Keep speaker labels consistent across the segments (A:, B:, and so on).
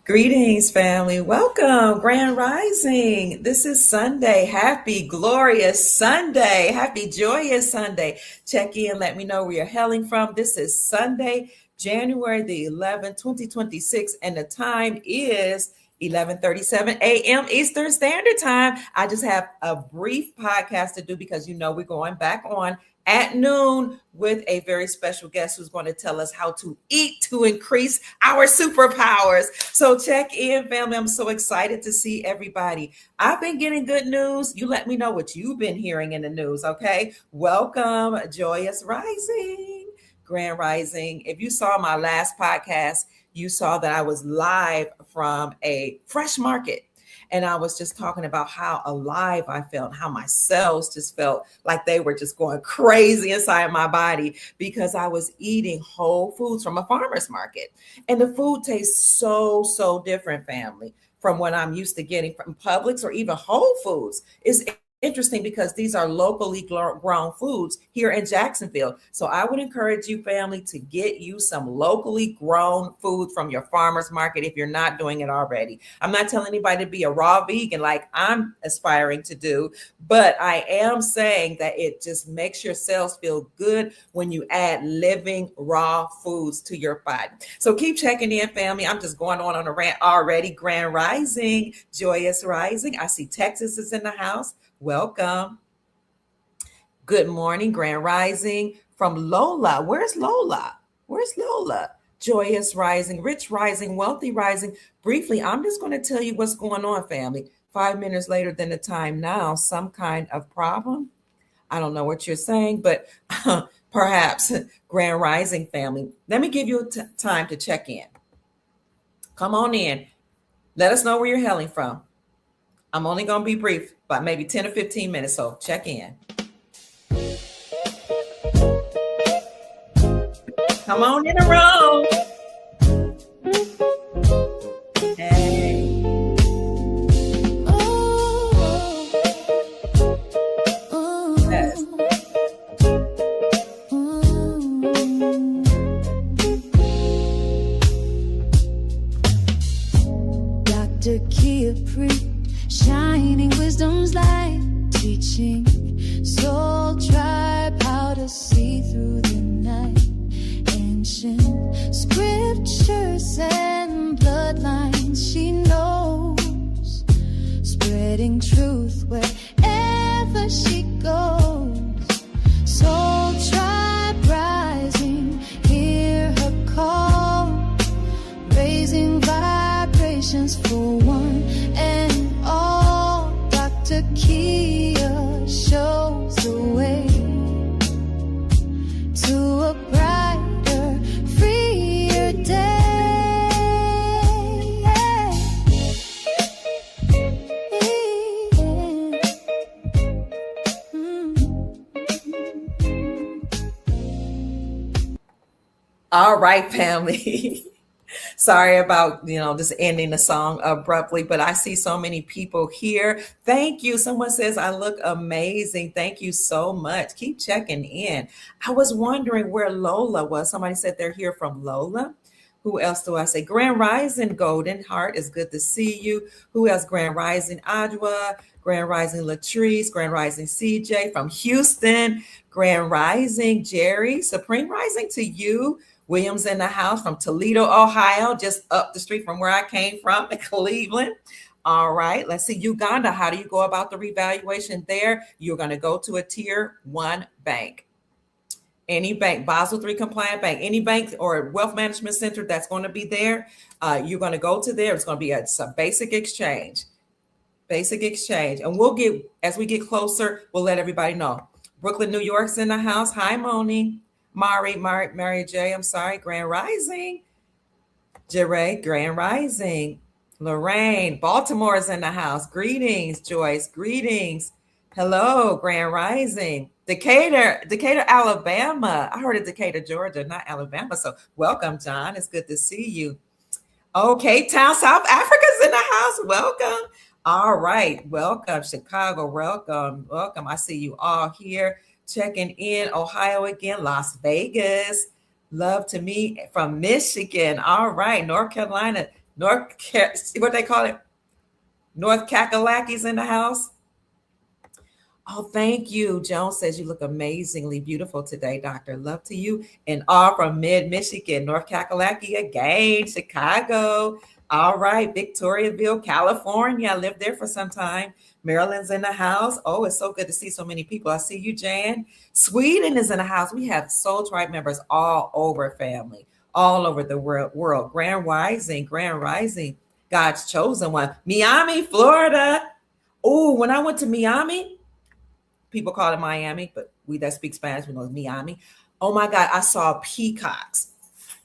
A: Greetings, family. Welcome, Grand Rising. This is Sunday. Happy, glorious Sunday. Happy, joyous Sunday. Check in, let me know where you're hailing from. This is Sunday, January the 11th, 2026, and the time is 11:37 a.m. Eastern Standard Time. I just have a brief podcast to do because we're going back on at noon with a very special guest who's going to tell us how to eat to increase our superpowers. So check in, family. I'm so excited to see everybody. I've been getting good news. You let me know what you've been hearing in the news, okay? Welcome, Joyous Rising, Grand Rising. If you saw my last podcast, you saw that I was live from a fresh market. And I was just talking about how alive I felt, how my cells just felt like they were just going crazy inside my body because I was eating whole foods from a farmer's market. And the food tastes so different, family, from what I'm used to getting from Publix or even Whole Foods. It's interesting because these are locally grown foods here in Jacksonville. So I would encourage you, family, to get you some locally grown food from your farmer's market if you're not doing it already. I'm not telling anybody to be a raw vegan like I'm aspiring to do, but I am saying that it just makes your cells feel good when you add living raw foods to your body. So keep checking in, family. I'm just going on a rant already. Grand Rising, Joyous Rising. I see Texas is in the house. Welcome. Good morning, Grand Rising from Lola. Where's Lola? Where's Lola? Joyous Rising, Rich Rising, Wealthy Rising. Briefly, I'm just going to tell you what's going on, family. 5 minutes later than the time now, some kind of problem. I don't know what you're saying, but perhaps Grand Rising family. Let me give you time to check in. Come on in. Let us know where you're hailing from. I'm only going to be brief, about maybe 10 or 15 minutes, so check in. Come on in the room. Hey. Yes.
B: Dr. Kia Preet, shining wisdom's light, teaching soul tribe how to see through the night. Ancient scriptures and bloodlines she knows, spreading truth wherever she goes. Soul tribe rising, hear her call, raising vibrations for one and all. Dr. Kia shows the way to a brighter, freer day.
A: All right, family. Sorry about, just ending the song abruptly, but I see so many people here. Thank you. Someone says I look amazing. Thank you so much. Keep checking in. I was wondering where Lola was. Somebody said they're here from Lola. Who else do I say? Grand Rising Golden Heart, is good to see you. Who else? Grand Rising Adwa, Grand Rising Latrice, Grand Rising CJ from Houston, Grand Rising Jerry, Supreme Rising to you. Williams in the house from Toledo, Ohio, just up the street from where I came from in Cleveland. All right, let's see. Uganda, how do you go about the revaluation there? You're going to go to a tier 1 bank. Any bank, Basel III compliant bank, any bank or wealth management center that's going to be there, you're going to go to there. It's going to be a basic exchange. Basic exchange. And we'll get, as we get closer, we'll let everybody know. Brooklyn, New York's in the house. Hi, Moni. Mary J, I'm sorry, Grand Rising. Jeray, Grand Rising. Lorraine, Baltimore is in the house. Greetings, Joyce. Greetings. Hello, Grand Rising. Decatur, Alabama. I heard of Decatur, Georgia, not Alabama. So welcome, John. It's good to see you. Oh, Cape Town, South Africa's in the house. Welcome. All right. Welcome, Chicago. Welcome. I see you all here. Checking in. Ohio again. Las Vegas. Love to meet from Michigan. All right. North Carolina. What they call it? North Kakalakis in the house. Oh, thank you. Joan says you look amazingly beautiful today, Doctor. Love to you. And all from mid Michigan, North Kakalaki again, Chicago. All right, Victoriaville, California. I lived there for some time. Maryland's in the house. Oh, it's so good to see so many people. I see you, Jan. Sweden is in the house. We have Soul Tribe members all over, family, all over the world. Grand Rising, God's chosen one. Miami, Florida. Oh, when I went to Miami, people call it Miami, but we that speak Spanish, we know it's Miami. Oh my God, I saw peacocks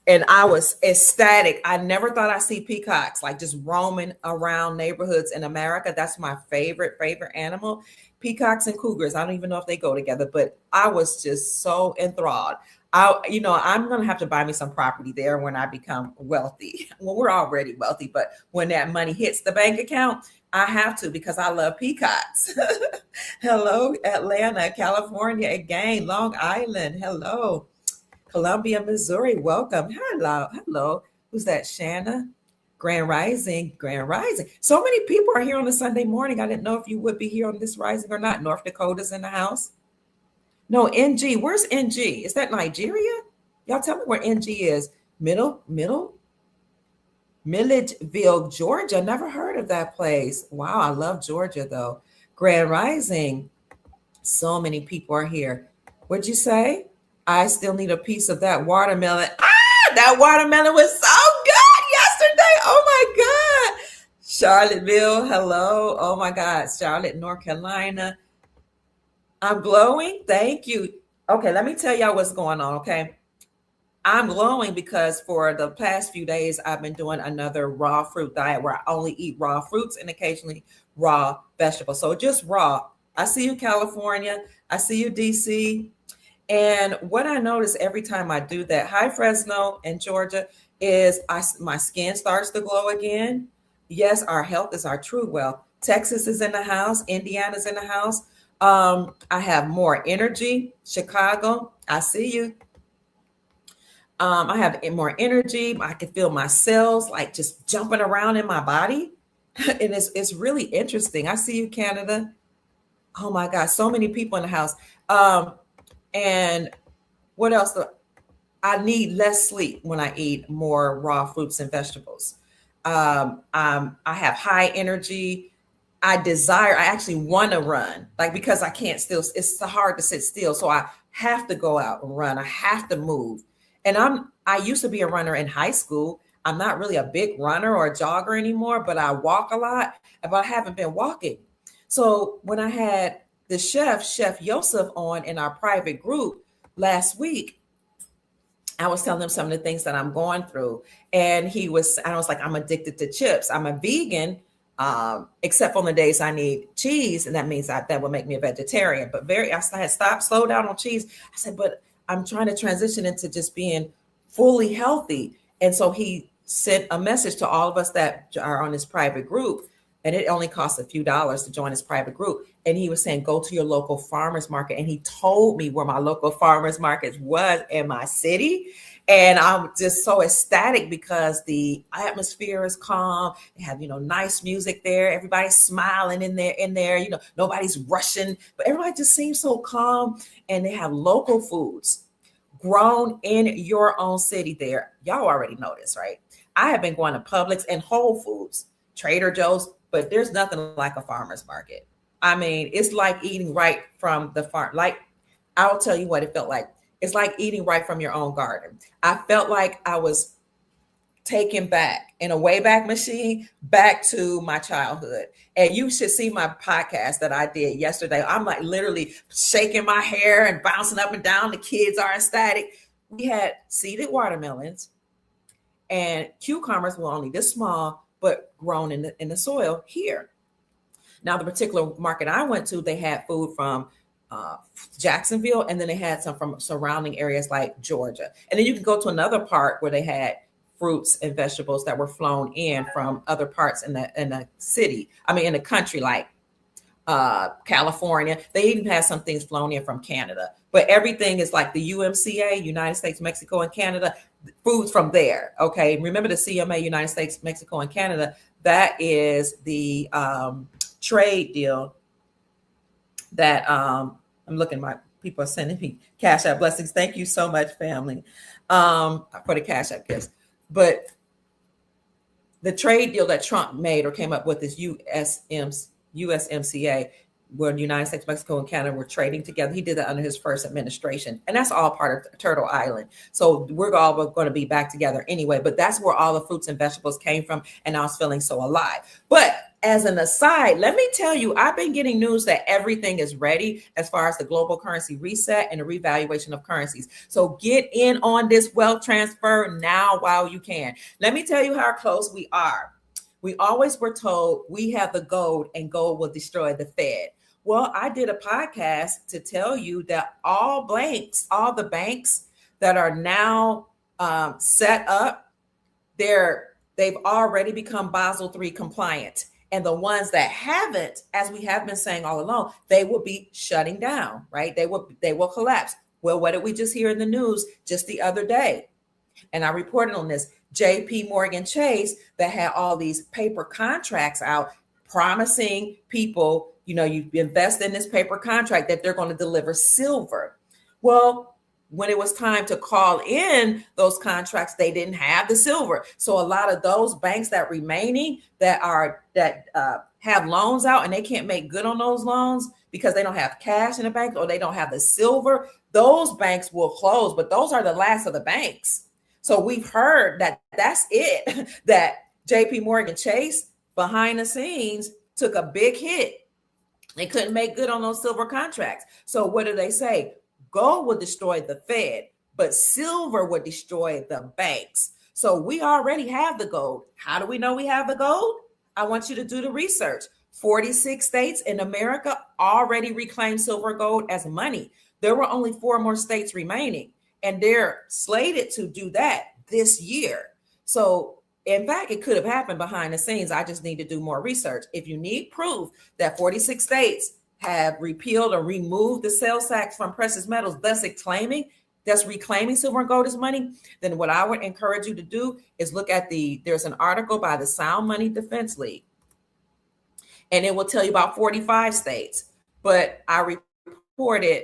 A: and I was ecstatic. I never thought I'd see peacocks like just roaming around neighborhoods in America. That's my favorite animal. Peacocks and cougars. I don't even know if they go together, but I was just so enthralled. I'm going to have to buy me some property there when I become wealthy. Well, we're already wealthy, but when that money hits the bank account, I have to because I love peacocks. Hello, Atlanta, California again, Long Island. Hello, Columbia, Missouri. Welcome. Hello. Who's that? Shanna. Grand Rising. So many people are here on a Sunday morning. I didn't know if you would be here on this rising or not. North Dakota's in the house. No, NG. Where's NG? Is that Nigeria? Y'all tell me where NG is. Milledgeville, Georgia. Never heard of that place. Wow, I love Georgia though. Grand Rising. So many people are here. What'd you say? I still need a piece of that watermelon. That watermelon was so good yesterday. Oh my God. Charlottesville. Hello. Oh my God. Charlotte, North Carolina. I'm glowing. Thank you. Okay, let me tell y'all what's going on, okay? I'm glowing because for the past few days, I've been doing another raw fruit diet where I only eat raw fruits and occasionally raw vegetables. So just raw. I see you, California. I see you, DC. And what I notice every time I do that, hi, Fresno and Georgia, is my skin starts to glow again. Yes, our health is our true wealth. Texas is in the house. Indiana's in the house. I have more energy. Chicago, I see you. I have more energy. I can feel my cells like just jumping around in my body. And it's really interesting. I see you, Canada. Oh my God, so many people in the house. And what else? I need less sleep when I eat more raw fruits and vegetables. I have high energy. I actually want to run, like, because I can't still, it's so hard to sit still. So I have to go out and run. I have to move. And I used to be a runner in high school. I'm not really a big runner or a jogger anymore, but I walk a lot, but I haven't been walking. So when I had the Chef Yosef on in our private group last week, I was telling him some of the things that I'm going through. And I was like, I'm addicted to chips. I'm a vegan. Except on the days I need cheese, and that means that would make me a vegetarian. But I had slow down on cheese. I said, but I'm trying to transition into just being fully healthy. And so he sent a message to all of us that are on his private group, and it only costs a few dollars to join his private group. And he was saying, go to your local farmer's market. And he told me where my local farmer's market was in my city. And I'm just so ecstatic because the atmosphere is calm. They have, nice music there. Everybody's smiling in there, nobody's rushing, but everybody just seems so calm. And they have local foods grown in your own city there. Y'all already know this, right? I have been going to Publix and Whole Foods, Trader Joe's, but there's nothing like a farmer's market. I mean, it's like eating right from the farm. Like, I'll tell you what it felt like. It's like eating right from your own garden. I felt like I was taken back in a Wayback Machine back to my childhood. And you should see my podcast that I did yesterday. I'm like literally shaking my hair and bouncing up and down. The kids are ecstatic. We had seeded watermelons and cucumbers were only this small, but grown in the soil here. Now, the particular market I went to, they had food from Jacksonville, and then they had some from surrounding areas like Georgia. And then you can go to another part where they had fruits and vegetables that were flown in from other parts in the city. I mean, in the country, like California. They even have some things flown in from Canada, but everything is like the UMCA, United States, Mexico, and Canada, foods from there. Okay. Remember the CMA, United States, Mexico, and Canada. That is the trade deal that I'm looking, my people are sending me Cash App blessings. Thank you so much, family, for the Cash App gifts. But the trade deal that Trump made or came up with is USMCA, where the United States, Mexico, and Canada were trading together. He did that under his first administration. And that's all part of Turtle Island. So we're all going to be back together anyway. But that's where all the fruits and vegetables came from. And I was feeling so alive. But as an aside, let me tell you, I've been getting news that everything is ready as far as the global currency reset and the revaluation of currencies. So get in on this wealth transfer now while you can. Let me tell you how close we are. We always were told we have the gold and gold will destroy the Fed. Well, I did a podcast to tell you that all the banks that are now set up, they've already become Basel III compliant. And the ones that haven't, as we have been saying all along, they will be shutting down, right? They will collapse. Well, what did we just hear in the news just the other day? And I reported on this. JP Morgan Chase, that had all these paper contracts out promising people, you invest in this paper contract that they're going to deliver silver. Well, when it was time to call in those contracts, they didn't have the silver. So a lot of those banks that have loans out and they can't make good on those loans because they don't have cash in the bank or they don't have the silver, those banks will close. But those are the last of the banks. So we've heard that that's it, that JP Morgan Chase behind the scenes took a big hit. They couldn't make good on those silver contracts. So what do they say? Gold would destroy the Fed, but silver would destroy the banks. So we already have the gold. How do we know we have the gold? I want you to do the research. 46 states in America already reclaimed silver and gold as money. There were only 4 more states remaining, and they're slated to do that this year. So in fact, it could have happened behind the scenes. I just need to do more research. If you need proof that 46 states have repealed or removed the sales tax from precious metals, thus reclaiming silver and gold as money, then what I would encourage you to do is look at there's an article by the Sound Money Defense League, and it will tell you about 45 states. But I reported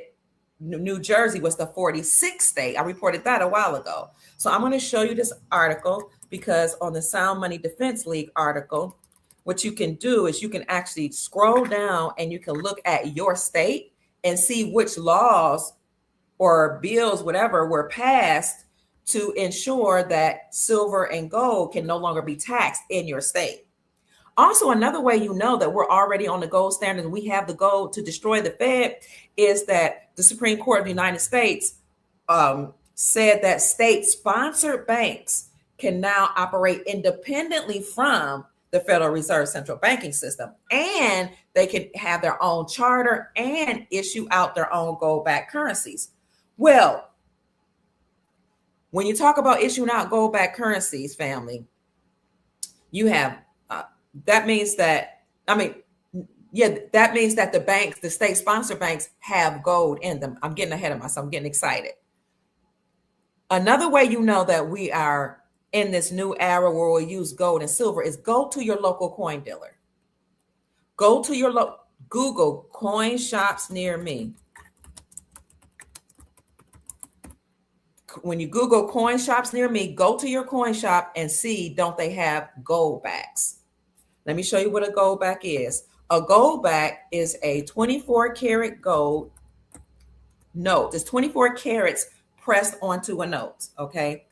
A: New Jersey was the 46th state. I reported that a while ago. So I'm going to show you this article because on the Sound Money Defense League article, what you can do is you can actually scroll down and you can look at your state and see which laws or bills, whatever, were passed to ensure that silver and gold can no longer be taxed in your state. Also, another way you know that we're already on the gold standard and we have the gold to destroy the Fed is that the Supreme Court of the United States said that state-sponsored banks can now operate independently from the Federal Reserve central banking system, and they can have their own charter and issue out their own gold-backed currencies. Well, when you talk about issuing out gold-backed currencies, family, you have that means that the banks, the state-sponsored banks, have gold in them. I'm getting ahead of myself. I'm getting excited. Another way you know that we are in this new era where we'll use gold and silver is go to your local coin dealer. Go to your Google coin shops near me. When you Google coin shops near me, go to your coin shop and see, don't they have gold backs? Let me show you what a gold back is. A gold back is a 24 karat gold note. It's 24 carats pressed onto a note, okay?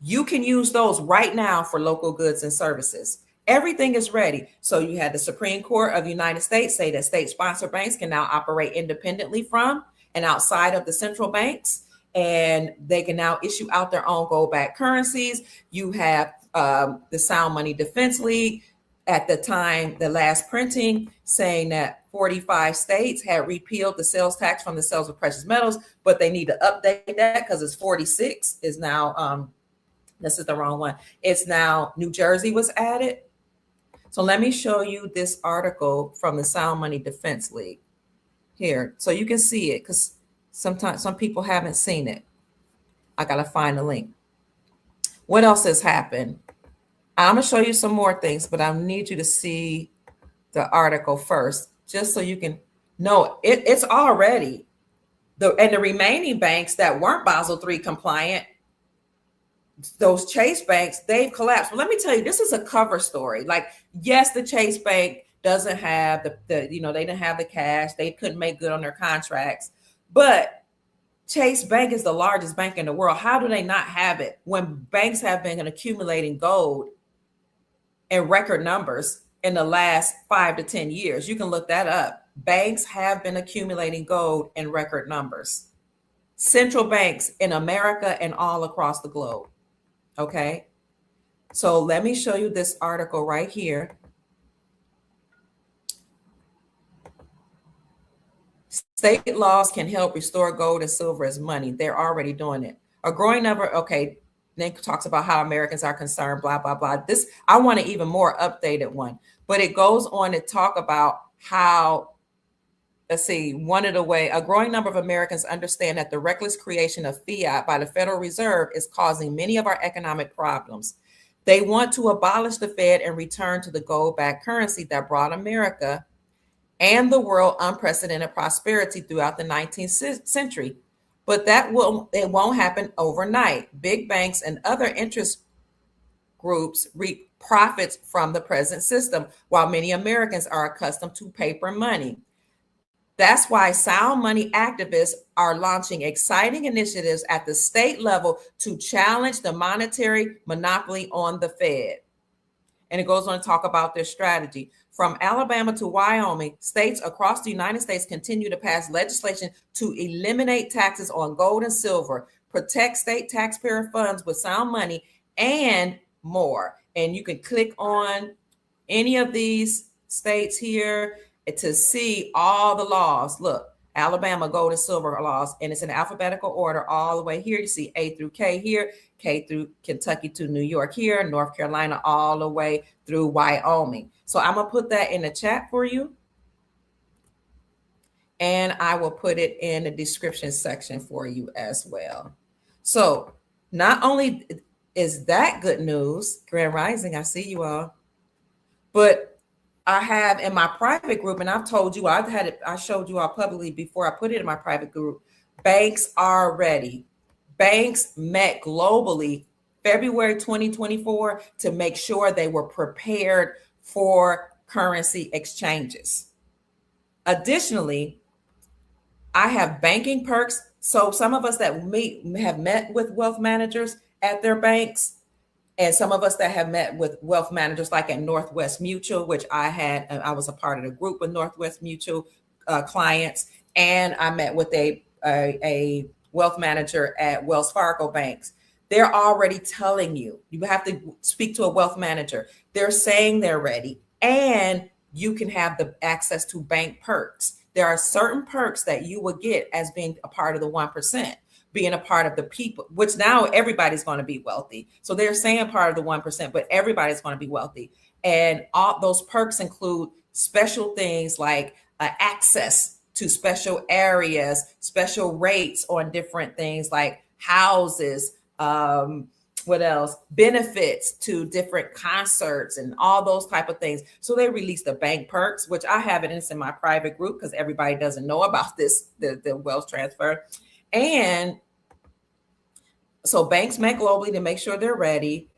A: You can use those right now for local goods and services. Everything is ready. So you had the Supreme Court of the United States say that state-sponsored banks can now operate independently from and outside of the central banks, and they can now issue out their own gold-backed currencies. You have the Sound Money Defense League at the time, the last printing, saying that 45 states had repealed the sales tax from the sales of precious metals, but they need to update that because it's 46 is now, this is the wrong one. It's now New Jersey was added. So let me show you this article from the Sound Money Defense League here, so you can see it, because sometimes some people haven't seen it. I gotta find the link. What else has happened? I'm gonna show you some more things, but I need you to see the article first, just so you can know it's already the remaining banks that weren't Basel III compliant, those Chase banks, they've collapsed. But let me tell you, this is a cover story. Like, yes, the Chase Bank doesn't have the they didn't have the cash, they couldn't make good on their contracts, but Chase Bank is the largest bank in the world. How do they not have it when banks have been accumulating gold in record numbers in the last 5 to 10 years? You can look that up. Banks have been accumulating gold in record numbers. Central banks in America and all across the globe. Okay. So let me show you this article right here. State laws can help restore gold and silver as money. They're already doing it. A growing number, okay, then talks about how Americans are concerned, blah, blah, blah. This, I want an even more updated one, but it goes on to talk about how, let's see, a growing number of Americans understand that the reckless creation of fiat by the Federal Reserve is causing many of our economic problems. They want to abolish the Fed and return to the gold-backed currency that brought America and the world unprecedented prosperity throughout the 19th century. But it won't happen overnight. Big banks and other interest groups reap profits from the present system, while many Americans are accustomed to paper money. That's why sound money activists are launching exciting initiatives at the state level to challenge the monetary monopoly on the Fed. And it goes on to talk about their strategy. From Alabama to Wyoming, states across the United States continue to pass legislation to eliminate taxes on gold and silver, protect state taxpayer funds with sound money, and more. And you can click on any of these states here to see all the laws. Look, Alabama gold and silver laws, and it's in alphabetical order all the way here. You see A through K here, K through Kentucky to New York here, North Carolina all the way through Wyoming. So I'm gonna put that in the chat for you, and I will put it in the description section for you as well. So not only is that good news, Grand Rising, I see you all, but I have in my private group, and I've told you, I showed you all publicly before I put it in my private group, banks are ready. Banks met globally February 2024 to make sure they were prepared for currency exchanges. Additionally, I have banking perks. So some of us that have met with wealth managers at their banks, and some of us that have met with wealth managers like at Northwest Mutual, which I was a part of the group with Northwest Mutual clients, and I met with a wealth manager at Wells Fargo banks. They're already telling you have to speak to a wealth manager. They're saying they're ready, and you can have the access to bank perks. There are certain perks that you will get as being a part of the 1%. Being a part of the people, which now everybody's going to be wealthy. So they're saying part of the 1%, but everybody's going to be wealthy. And all those perks include special things like access to special areas, special rates on different things like houses, what else? Benefits to different concerts and all those type of things. So they released the bank perks, which I have it in my private group because everybody doesn't know about this, the wealth transfer. And so banks met globally to make sure they're ready.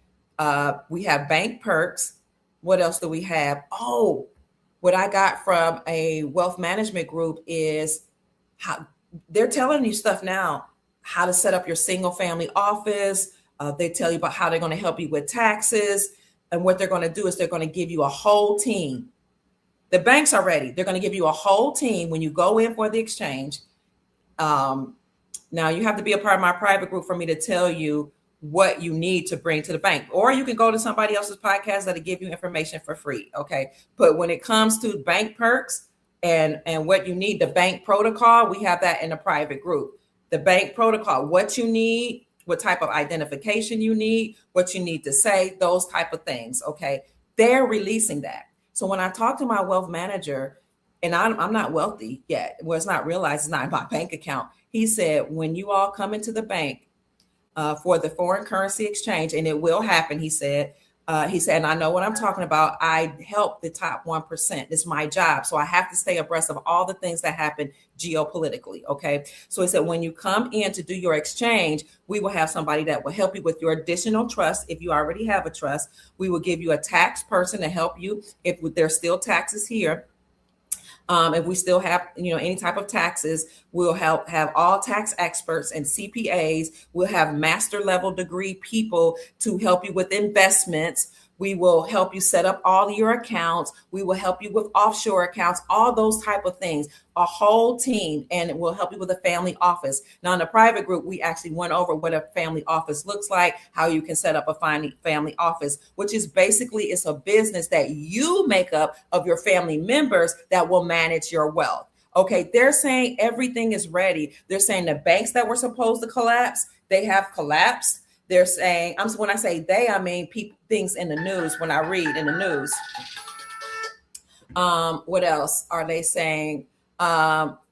A: We have bank perks. What else do we have? Oh, what I got from a wealth management group is how they're telling you stuff now, how to set up your single family office. They tell you about how they're going to help you with taxes. And what they're going to do is they're going to give you a whole team. The banks are ready. They're going to give you a whole team when you go in for the exchange. Now, you have to be a part of my private group for me to tell you what you need to bring to the bank. Or you can go to somebody else's podcast that'll give you information for free, okay? But when it comes to bank perks and what you need, the bank protocol, we have that in a private group. The bank protocol, what you need, what type of identification you need, what you need to say, those type of things, okay? They're releasing that. So when I talk to my wealth manager, and I'm not wealthy yet, well, it's not realized, it's not in my bank account. He said, when you all come into the bank for the foreign currency exchange, and it will happen, he said, and I know what I'm talking about. I help the top 1%. It's my job. So I have to stay abreast of all the things that happen geopolitically. Okay. So he said, when you come in to do your exchange, we will have somebody that will help you with your additional trust. If you already have a trust, we will give you a tax person to help you if there's still taxes here. If we still have, any type of taxes, we'll have all tax experts and CPAs. We'll have master level degree people to help you with investments. We will help you set up all your accounts. We will help you with offshore accounts, all those type of things, a whole team, and it will help you with a family office. Now in the private group, we actually went over what a family office looks like, how you can set up a family office, which is basically, it's a business that you make up of your family members that will manage your wealth. Okay, they're saying everything is ready. They're saying the banks that were supposed to collapse, they have collapsed. They're saying, when I say they, I mean people, things in the news, when I read in the news. What else are they saying?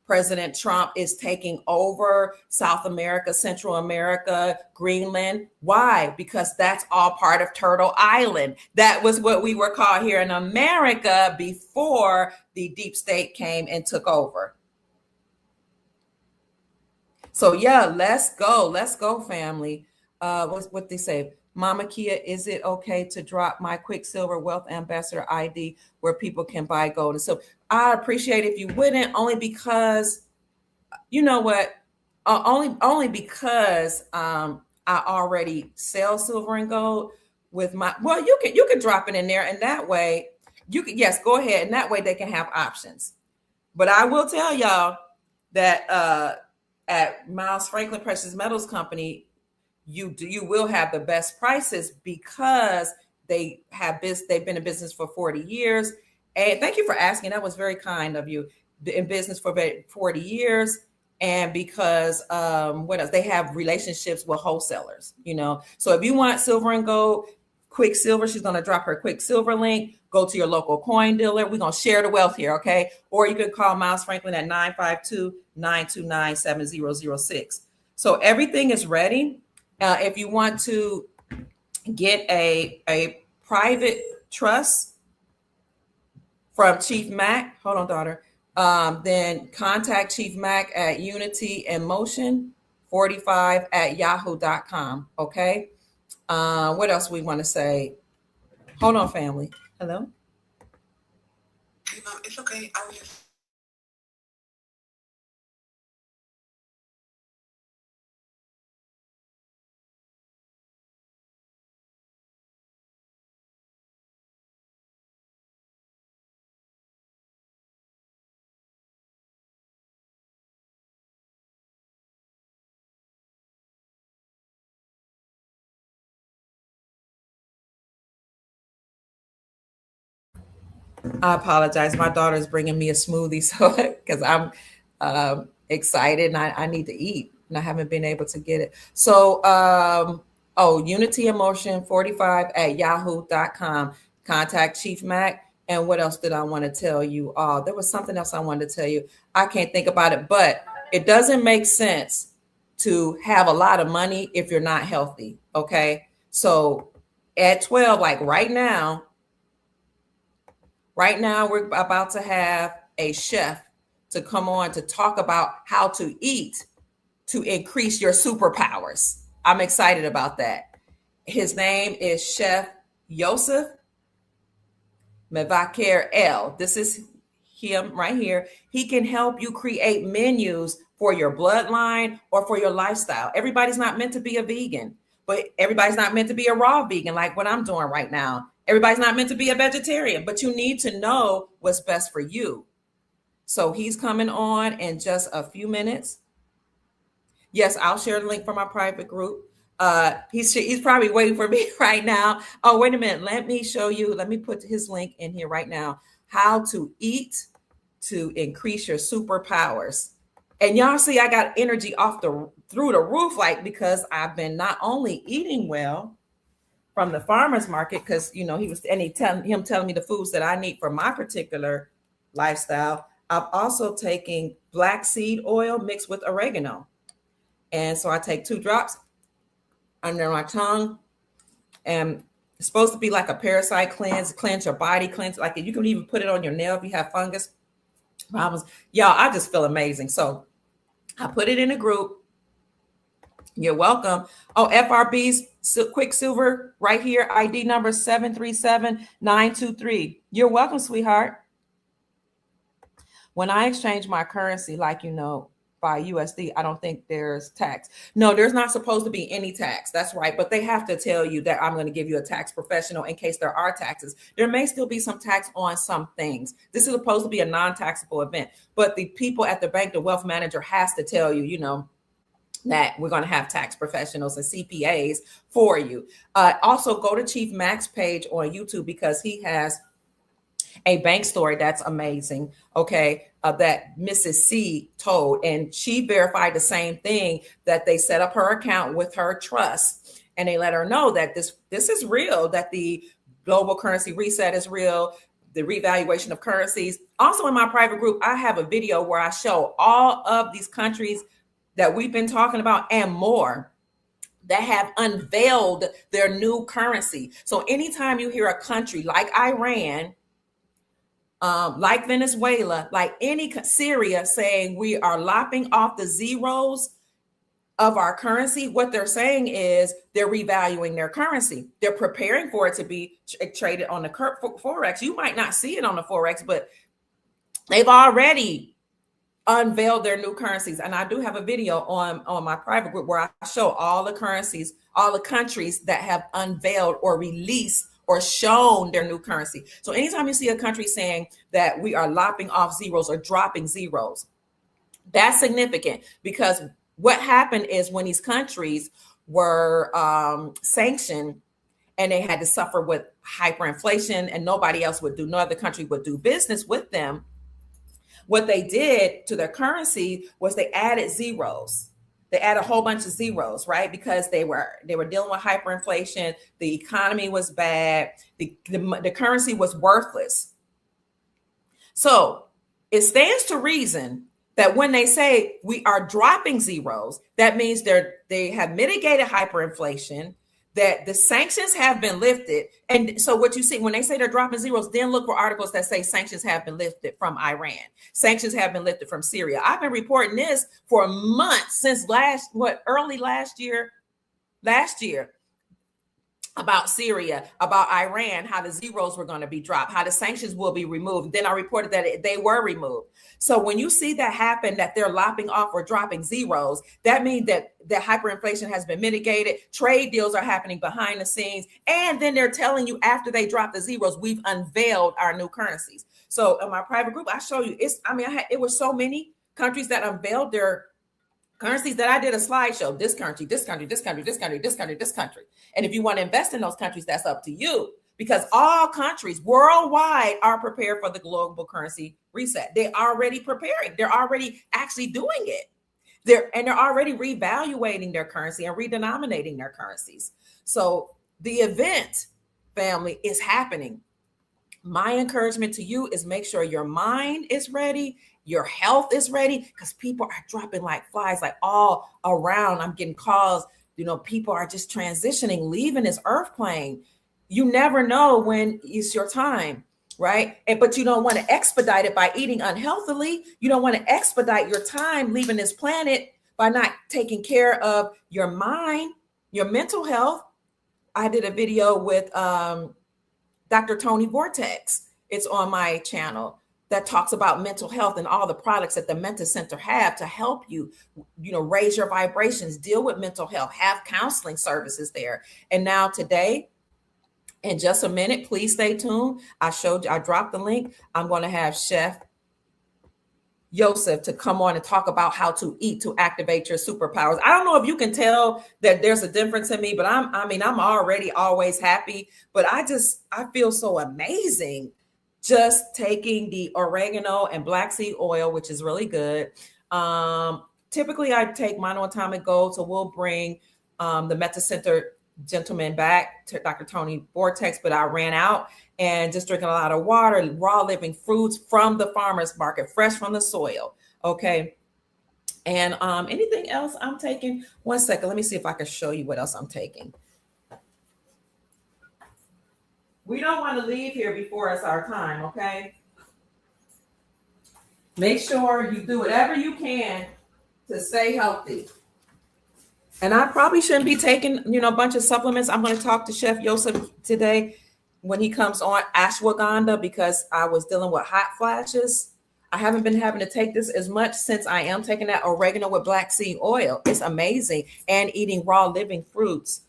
A: President Trump is taking over South America, Central America, Greenland. Why? Because that's all part of Turtle Island. That was what we were called here in America before the deep state came and took over. So yeah, let's go, family. What they say, Mama Kia, is it okay to drop my Quicksilver Wealth Ambassador ID where people can buy gold and silver? I appreciate if you wouldn't, only because, you know what, only because I already sell silver and gold with my, well, you can drop it in there, and that way you can, yes, go ahead, and that way they can have options. But I will tell y'all that at Miles Franklin Precious Metals Company, you will have the best prices because they've been in business for 40 years. And thank you for asking. That was very kind of you. In business for 40 years. And because what else? They have relationships with wholesalers, So if you want silver and gold, Quicksilver, she's going to drop her Quicksilver link. Go to your local coin dealer. We're going to share the wealth here, okay? Or you can call Miles Franklin at 952-929-7006. So everything is ready. If you want to get a private trust from Chief Mac, hold on, daughter, then contact Chief Mac at unityinmotion45@yahoo.com, okay? What else we want to say? Hold on, family. Hello?
C: Hey, Mom, it's okay. I was just...
A: I apologize. My daughter is bringing me a smoothie, so because I'm excited and I need to eat, and I haven't been able to get it. So, unityemotion45@yahoo.com. Contact Chief Mac. And what else did I want to tell you? There was something else I wanted to tell you. I can't think about it, but it doesn't make sense to have a lot of money if you're not healthy. Okay. So at 12, like right now, we're about to have a chef to come on to talk about how to eat to increase your superpowers. I'm excited about that. His name is Chef Yosef Mevaker El. This is him right here. He can help you create menus for your bloodline or for your lifestyle. Everybody's not meant to be a vegan, but everybody's not meant to be a raw vegan like what I'm doing right now. Everybody's not meant to be a vegetarian, but you need to know what's best for you. So he's coming on in just a few minutes. Yes, I'll share the link for my private group. He's probably waiting for me right now. Oh, wait a minute. Let me show you. Let me put his link in here right now. How to eat to increase your superpowers. And y'all see, I got energy through the roof, like, because I've been not only eating well, from the farmer's market because he was telling me the foods that I need for my particular lifestyle. I'm also taking black seed oil mixed with oregano. And so I take 2 drops under my tongue, and it's supposed to be like a parasite cleanse your body, cleanse, like you can even put it on your nail if you have fungus problems. Y'all, I just feel amazing. So I put it in a group. You're welcome. Oh, FRB's Quicksilver right here. ID number 737923. You're welcome, sweetheart. When I exchange my currency, like, by USD, I don't think there's tax. No, there's not supposed to be any tax. That's right. But they have to tell you that I'm going to give you a tax professional in case there are taxes. There may still be some tax on some things. This is supposed to be a non-taxable event. But the people at the bank, the wealth manager has to tell you, that we're going to have tax professionals and CPAs for you. Also, go to Chief Mac's page on YouTube because he has a bank story that's amazing. Okay. That Mrs. C told, and she verified the same thing, that they set up her account with her trust and they let her know that this is real, that the global currency reset is real, the revaluation of currencies. Also in my private group, I have a video where I show all of these countries that we've been talking about and more that have unveiled their new currency. So anytime you hear a country like Iran, like Venezuela, like Syria saying we are lopping off the zeros of our currency, what they're saying is they're revaluing their currency. They're preparing for it to be traded on the Forex. You might not see it on the Forex, but they've already unveiled their new currencies. And I do have a video on my private group where I show all the currencies, all the countries that have unveiled or released or shown their new currency. So anytime you see a country saying that we are lopping off zeros or dropping zeros, that's significant, because what happened is when these countries were sanctioned and they had to suffer with hyperinflation and nobody else would do, no other country would do business with them, what they did to their currency was they added zeros. They added a whole bunch of zeros, right? Because they were dealing with hyperinflation. The economy was bad. The currency was worthless. So it stands to reason that when they say we are dropping zeros, that means they have mitigated hyperinflation, that the sanctions have been lifted. And so what you see when they say they're dropping zeros, then look for articles that say sanctions have been lifted from Iran. Sanctions have been lifted from Syria. I've been reporting this for months, since early last year, about Syria, about Iran, how the zeros were going to be dropped, how the sanctions will be removed. Then I reported that they were removed. So when you see that happen, that they're lopping off or dropping zeros, that means that the hyperinflation has been mitigated. Trade deals are happening behind the scenes. And then they're telling you after they drop the zeros, we've unveiled our new currencies. So in my private group, I show you, it was so many countries that unveiled their currencies that I did a slideshow. This country, this country, this country, this country, this country, this country. And if you want to invest in those countries, that's up to you, because all countries worldwide are prepared for the global currency reset. They're already preparing. They're already actually doing it. They're already revaluating their currency and redenominating their currencies. So the event, family, is happening. My encouragement to you is make sure your mind is ready, your health is ready, because people are dropping like flies, like all around. I'm getting calls, people are just transitioning, leaving this earth plane. You never know when it's your time, right? But you don't want to expedite it by eating unhealthily. You don't want to expedite your time leaving this planet by not taking care of your mind, your mental health. I did a video with Dr. Tony Vortex. It's on my channel, that talks about mental health and all the products that the Mental Center have to help you, raise your vibrations, deal with mental health, have counseling services there. And now today, in just a minute, please stay tuned. I dropped the link. I'm going to have Chef Joseph to come on and talk about how to eat to activate your superpowers. I don't know if you can tell that there's a difference in me, but I'm already always happy, but I feel so amazing just taking the oregano and black seed oil, which is really good. Typically I take monoatomic gold, so we'll bring the Mental Center gentleman back to Dr. Tony Vortex, but I ran out and just drinking a lot of water, raw living fruits from the farmer's market, fresh from the soil. Okay. And anything else I'm taking? One second. Let me see if I can show you what else I'm taking. We don't want to leave here before it's our time, okay? Make sure you do whatever you can to stay healthy. And I probably shouldn't be taking, a bunch of supplements. I'm going to talk to Chef Yosef today when he comes on ashwagandha because I was dealing with hot flashes. I haven't been having to take this as much since I am taking that oregano with black seed oil. It's amazing. And eating raw living fruits.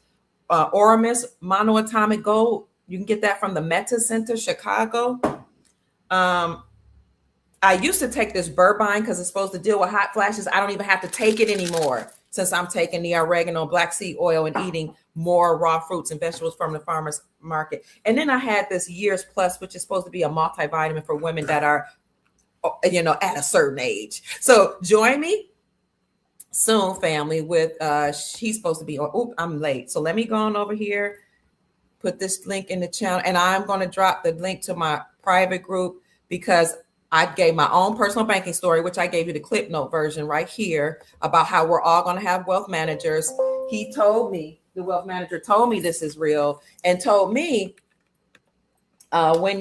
A: Oramis Monoatomic Gold. You can get that from the Meta Center, Chicago. I used to take this Burbine because it's supposed to deal with hot flashes. I don't even have to take it anymore since I'm taking the oregano, black seed oil, and eating more raw fruits and vegetables from the farmer's market. And then I had this Years Plus, which is supposed to be a multivitamin for women that are, at a certain age. So join me soon, family, with she's supposed to be on. Oop, I'm late. So let me go on over here, put this link in the channel, and I'm going to drop the link to my private group because I gave my own personal banking story, which I gave you the clip note version right here about how we're all going to have wealth managers. He told me, the wealth manager told me this is real and told me when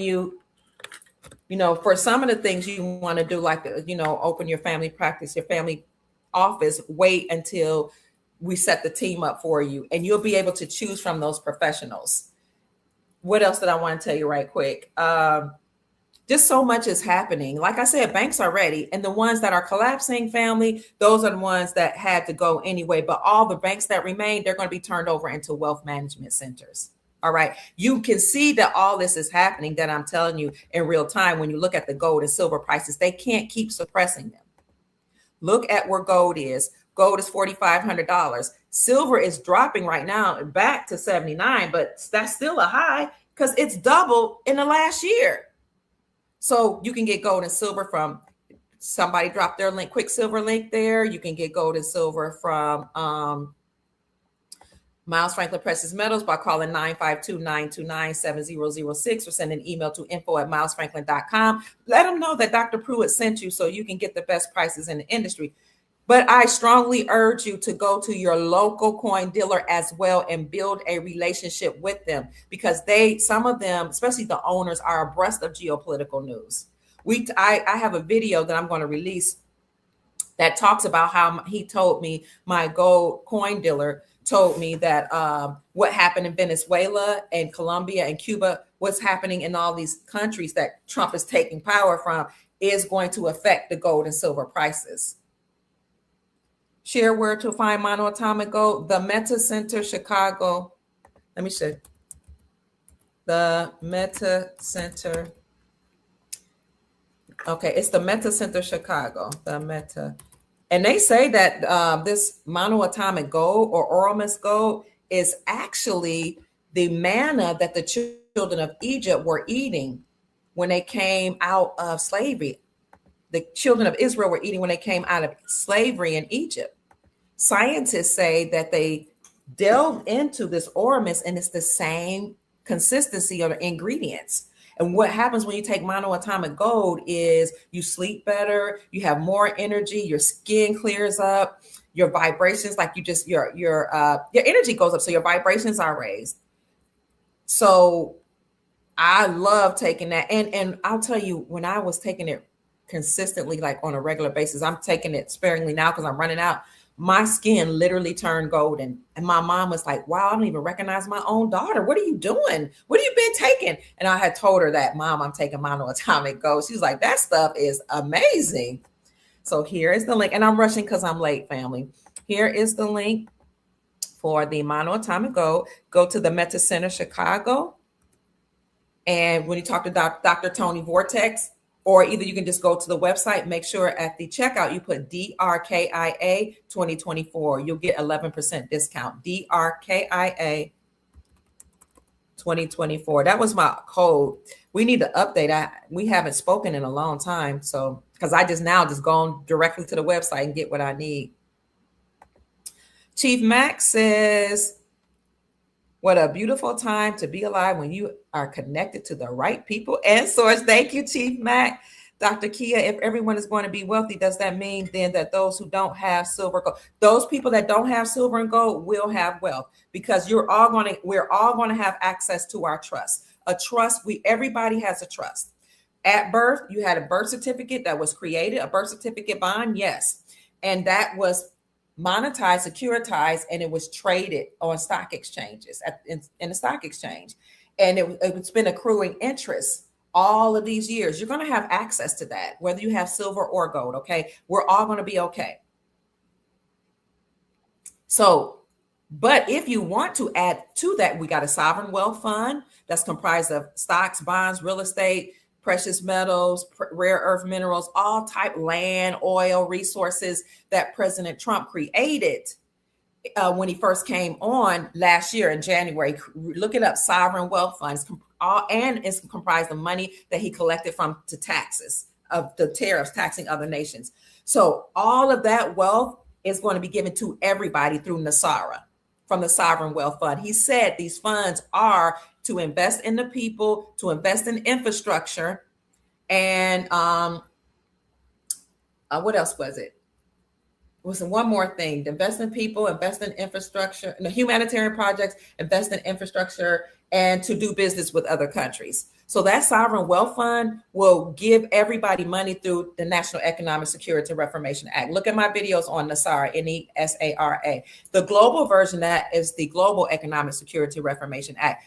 A: for some of the things you want to do, like, open your family practice, your family office, wait until we set the team up for you and you'll be able to choose from those professionals. What else did I want to tell you right quick? Just so much is happening. Like I said, banks are ready. And the ones that are collapsing, family, those are the ones that had to go anyway. But all the banks that remain, they're going to be turned over into wealth management centers. All right. You can see that all this is happening that I'm telling you in real time. When you look at the gold and silver prices, they can't keep suppressing them. Look at where gold is. Gold is $4,500. Silver is dropping right now back to 79, but that's still a high because it's doubled in the last year. So you can get gold and silver from, somebody dropped their link, Quicksilver link there. You can get gold and silver from Miles Franklin Precious Metals by calling 952-929-7006 or send an email to info@milesfranklin.com. Let them know that Dr. Pruitt sent you so you can get the best prices in the industry. But I strongly urge you to go to your local coin dealer as well and build a relationship with them because some of them, especially the owners, are abreast of geopolitical news. I have a video that I'm going to release that talks about how he told me, my gold coin dealer told me that what happened in Venezuela and Colombia and Cuba, what's happening in all these countries that Trump is taking power from is going to affect the gold and silver prices. Share where to find monoatomic gold. The Meta Center, Chicago. Let me show. The Meta Center. Okay, it's the Meta Center, Chicago. The Meta. And they say that this monoatomic gold or Oramis gold is actually the manna that the children of Egypt were eating when they came out of slavery. The children of Israel were eating when they came out of slavery in Egypt. Scientists say that they delved into this Oramis and it's the same consistency of the ingredients. And what happens when you take monoatomic gold is you sleep better, you have more energy, your skin clears up, your vibrations, like your energy goes up, so your vibrations are raised. So I love taking that. And I'll tell you, when I was taking it consistently, like on a regular basis, I'm taking it sparingly now because I'm running out. My skin literally turned golden. And my mom was like, wow, I don't even recognize my own daughter. What are you doing? What have you been taking? And I had told her that, Mom, I'm taking monoatomic gold. She was like, that stuff is amazing. So here is the link. And I'm rushing because I'm late, family. Here is the link for the monoatomic gold. Go to the Meta Center, Chicago. And when you talk to Dr. Tony Vortex, or either you can just go to the website, make sure at the checkout you put DRKIA 2024. You'll get 11% discount. DRKIA 2024. That was my code. We need to update. We haven't spoken in a long time. So, because I just gone directly to the website and get what I need. Chief Max says, What a beautiful time to be alive when you are connected to the right people and source. Thank you, Chief Mac. Dr. Kia, if everyone is going to be wealthy, does that mean then that those who don't have silver, gold, those people that don't have silver and gold will have wealth? Because we're all going to have access to our trust. A trust, everybody has a trust. At birth, you had a birth certificate that was created, a birth certificate bond, yes. And that was monetized, securitized, and it was traded on stock exchanges in the stock exchange. And it's been accruing interest all of these years. You're going to have access to that, whether you have silver or gold. Okay. We're all going to be okay. So, but if you want to add to that, we got a sovereign wealth fund that's comprised of stocks, bonds, real estate, precious metals, rare earth minerals, all type land, oil, resources that President Trump created when he first came on last year in January. Look it up, sovereign wealth funds, and it's comprised of money that he collected from the taxes of the tariffs taxing other nations. So all of that wealth is going to be given to everybody through NESARA from the Sovereign Wealth Fund. He said these funds are to invest in the people, to invest in infrastructure, and what else was it? Was one more thing: invest in people, invest in infrastructure, in the humanitarian projects, invest in infrastructure, and to do business with other countries. So that sovereign wealth fund will give everybody money through the National Economic Security Reformation Act. Look at my videos on NESARA, NESARA. The global version of that is the Global Economic Security Reformation Act.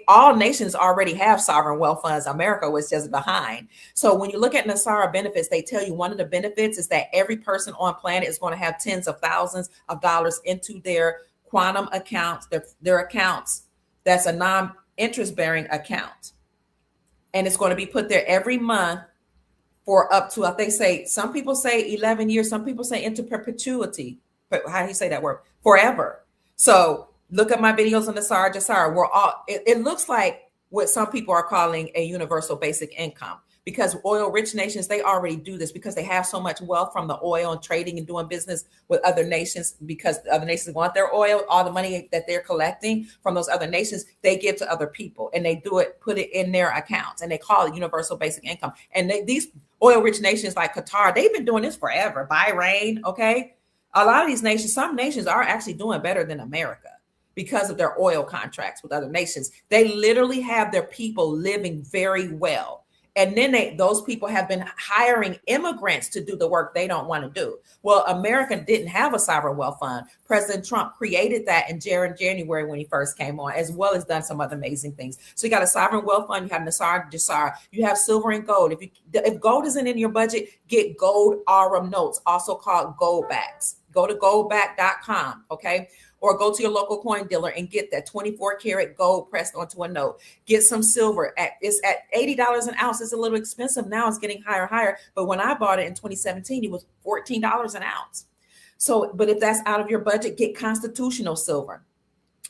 A: All nations already have sovereign wealth funds. America was just behind. So when you look at NESARA benefits, they tell you one of the benefits is that every person on planet is going to have tens of thousands of dollars into their quantum accounts, their accounts. That's a non-interest bearing account. And it's going to be put there every month for up to, I think, some people say 11 years, some people say into perpetuity. But how do you say that word? Forever. So look at my videos on NESARA, JASARA. It looks like what some people are calling a universal basic income, because oil-rich nations, they already do this because they have so much wealth from the oil and trading and doing business with other nations, because other nations want their oil. All the money that they're collecting from those other nations, they give to other people, and they put it in their accounts, and they call it universal basic income. And these oil-rich nations like Qatar, they've been doing this forever. Bahrain, okay? A lot of these nations, some nations are actually doing better than America because of their oil contracts with other nations. They literally have their people living very well. And then those people have been hiring immigrants to do the work they don't want to do. Well, America didn't have a sovereign wealth fund. President Trump created that in January when he first came on, as well as done some other amazing things. So you got a sovereign wealth fund, you have NESARA, JASARA, you have silver and gold. If gold isn't in your budget, get gold Aurum notes, also called Goldbacks. Go to goldback.com, okay? Or go to your local coin dealer and get that 24 karat gold pressed onto a note. Get some silver. It's at $80 an ounce. It's a little expensive now. It's getting higher and higher. But when I bought it in 2017, it was $14 an ounce. So, but if that's out of your budget, get constitutional silver.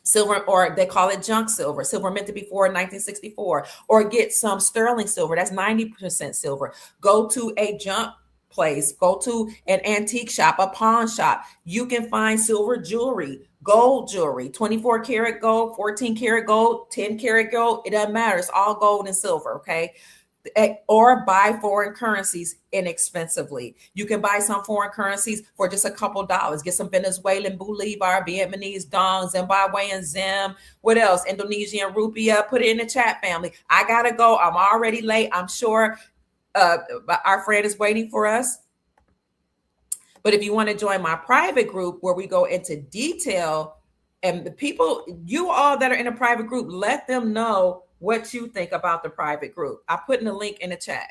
A: Silver, or they call it junk silver, silver minted before 1964, or get some sterling silver. That's 90% silver. Go to a junk place, go to an antique shop, a pawn shop. You can find silver jewelry, gold jewelry, 24 karat gold, 14 karat gold, 10 karat gold. It doesn't matter. It's all gold and silver. Okay. Or buy foreign currencies inexpensively. You can buy some foreign currencies for just a couple dollars. Get some Venezuelan bolivar, Vietnamese dong, Zimbabwean zim. What else? Indonesian rupiah. Put it in the chat, family. I gotta go. I'm already late. I'm sure our friend is waiting for us. But if you want to join my private group where we go into detail, and the people, you all that are in a private group, let them know what you think about the private group. I put in the link in the chat.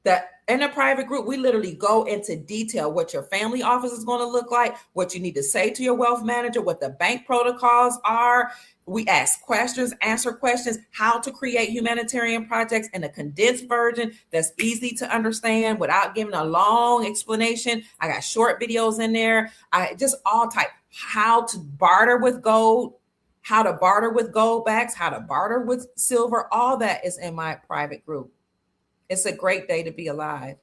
A: That in a private group, we literally go into detail what your family office is going to look like, what you need to say to your wealth manager, what the bank protocols are. We ask questions, answer questions, how to create humanitarian projects in a condensed version that's easy to understand without giving a long explanation. I got short videos in there. I just all type, how to barter with gold, how to barter with gold backs, how to barter with silver. All that is in my private group. It's a great day to be alive.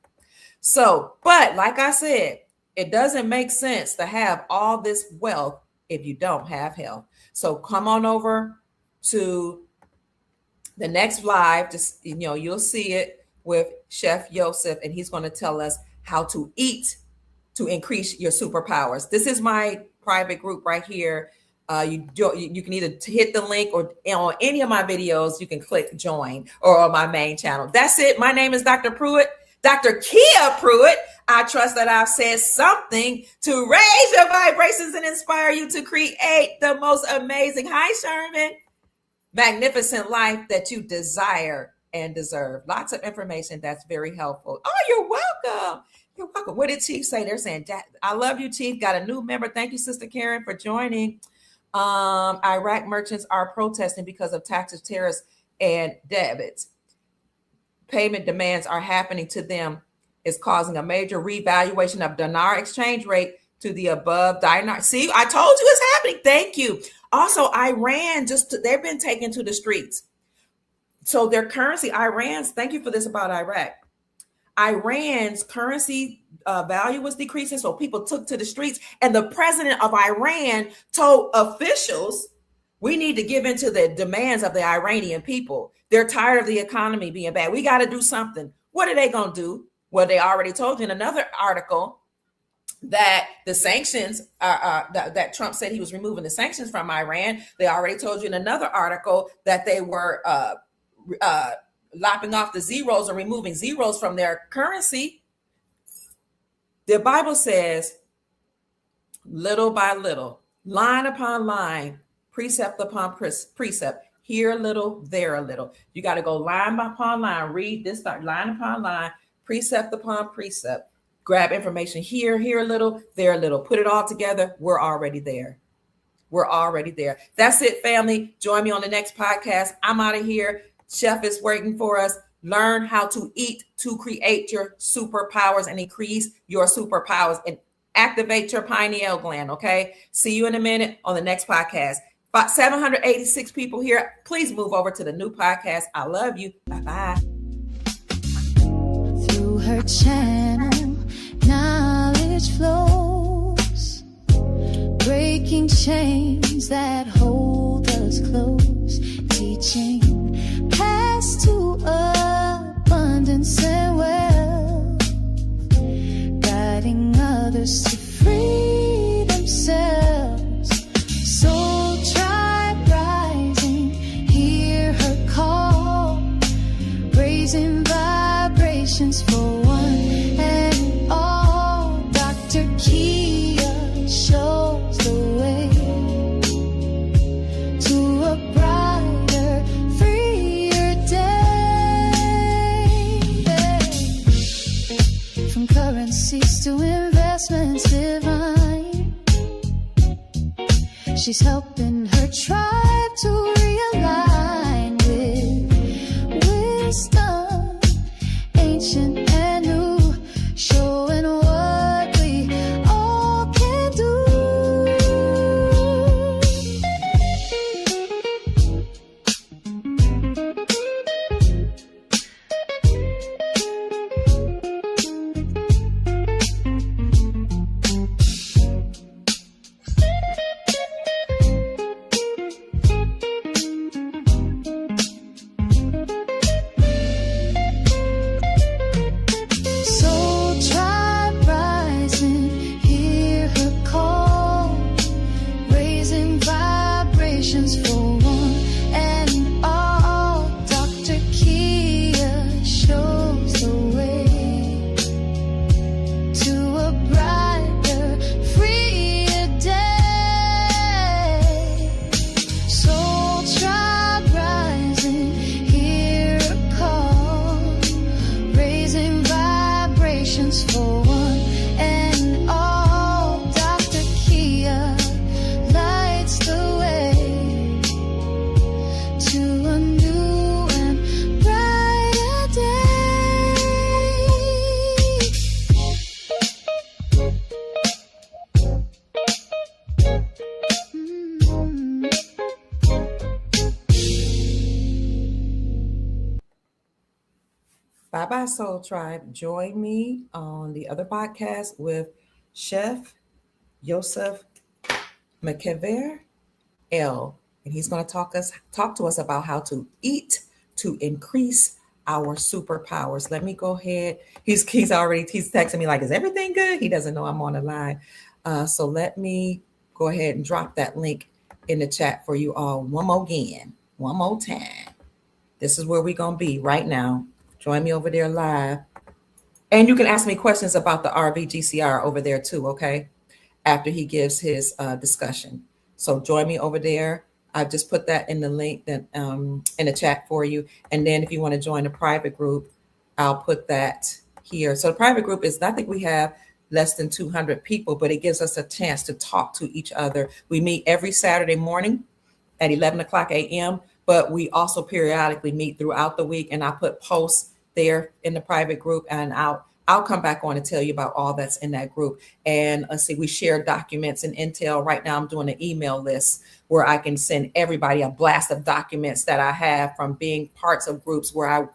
A: So, but like I said, it doesn't make sense to have all this wealth if you don't have health. So come on over to the next live. Just, you'll see it with Chef Joseph, and he's going to tell us how to eat to increase your superpowers. This is my private group right here. You can either hit the link, or on any of my videos, you can click join, or on my main channel. That's it. My name is Dr. Pruitt, Dr. Kia Pruitt. I trust that I've said something to raise your vibrations and inspire you to create the most amazing, hi Sherman, magnificent life that you desire and deserve. Lots of information that's very helpful. Oh, you're welcome. You're welcome. What did Chief say? They're saying, I love you, Chief. Got a new member. Thank you, Sister Karen, for joining. Iraq merchants are protesting because of taxes, tariffs, and debits. Payment demands are happening to them. Is causing a major revaluation of dinar exchange rate to the above dinar. See, I told you it's happening. Thank you. Also, Iran, they've been taken to the streets. So their currency, Iran's, thank you for this about Iraq. Iran's currency value was decreasing, so people took to the streets. And the president of Iran told officials, we need to give in to the demands of the Iranian people. They're tired of the economy being bad. We got to do something. What are they going to do? Well, they already told you in another article that the sanctions that Trump said he was removing the sanctions from Iran. They already told you in another article that they were lopping off the zeros or removing zeros from their currency. The Bible says, little by little, line upon line, precept upon precept, here a little, there a little. You got to go line upon line, read this, start line upon line, precept upon precept, grab information here a little, there a little, put it all together. We're already there. We're already there. That's it, family. Join me on the next podcast. I'm out of here. Chef is waiting for us. Learn how to eat to create your superpowers and increase your superpowers and activate your pineal gland. Okay. See you in a minute on the next podcast. About 786 people here. Please move over to the new podcast. I love you. Bye-bye.
B: Through her channel, knowledge flows, breaking chains that hold us close, teaching paths to abundance and wealth, guiding others to free themselves. Soul Tribe rising, hear her call, raising vibrations for one and all. Dr. Kia shows the way to a brighter, freer day. From currencies to investments divine, she's helping her tribe to realign with wisdom, ancient and new, showing what we all can do. Soul Tribe rising, hear her call, raising vibrations for one and all. Dr. Kia shows the way to a brighter, freer day. Soul Tribe rising, hear her call, raising vibrations for one and all. Dr. Kia lights the way to a new and brighter day.
A: Bye-bye, Soul Tribe. Join me on the other podcast with Chef Joseph McKever L, and he's going to talk to us about how to eat to increase our superpowers. Let me go ahead. He's texting me like, is everything good? He doesn't know I'm on the line. So let me go ahead and drop that link in the chat for you all one more time. This is where we're going to be right now. Join me over there live. And you can ask me questions about the RVGCR over there too, okay? After he gives his discussion. So join me over there. I've just put that in the link that in the chat for you. And then if you want to join the private group, I'll put that here. So the private group is, I think we have less than 200 people, but it gives us a chance to talk to each other. We meet every Saturday morning at 11 o'clock a.m., but we also periodically meet throughout the week. And I put posts there in the private group, and I'll come back on and tell you about all that's in that group. And let's see, we share documents and intel. Right now I'm doing an email list where I can send everybody a blast of documents that I have from being parts of groups where I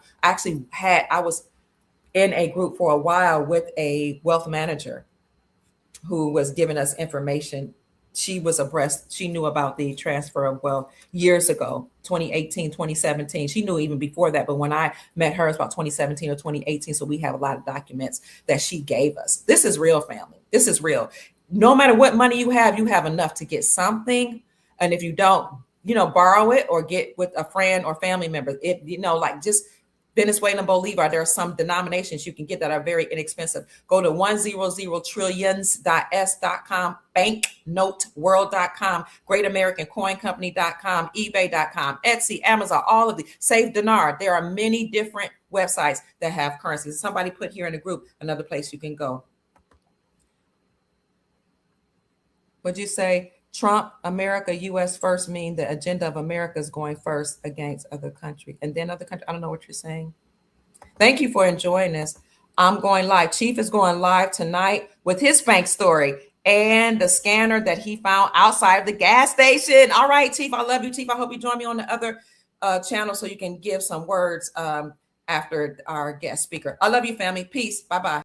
A: was in a group for a while with a wealth manager who was giving us information. She was abreast. She knew about the transfer of wealth years ago, 2018, 2017. She knew even before that. But when I met her, it's about 2017 or 2018. So we have a lot of documents that she gave us. This is real, family. This is real. No matter what money you have enough to get something. And if you don't, borrow it or get with a friend or family member. Just Venezuelan Bolivar, there are some denominations you can get that are very inexpensive. Go to 100trillions.s.com, banknoteworld.com, greatamericancoincompany.com, ebay.com, Etsy, Amazon, all of the Save Dinar. There are many different websites that have currencies. Somebody put here in the group another place you can go. What'd you say? Trump, America, U.S. first mean the agenda of America is going first against other country. And then other country, I don't know what you're saying. Thank you for enjoying this. I'm going live. Chief is going live tonight with his bank story and the scanner that he found outside of the gas station. All right, Chief, I love you, Chief. I hope you join me on the other channel so you can give some words after our guest speaker. I love you, family. Peace. Bye-bye.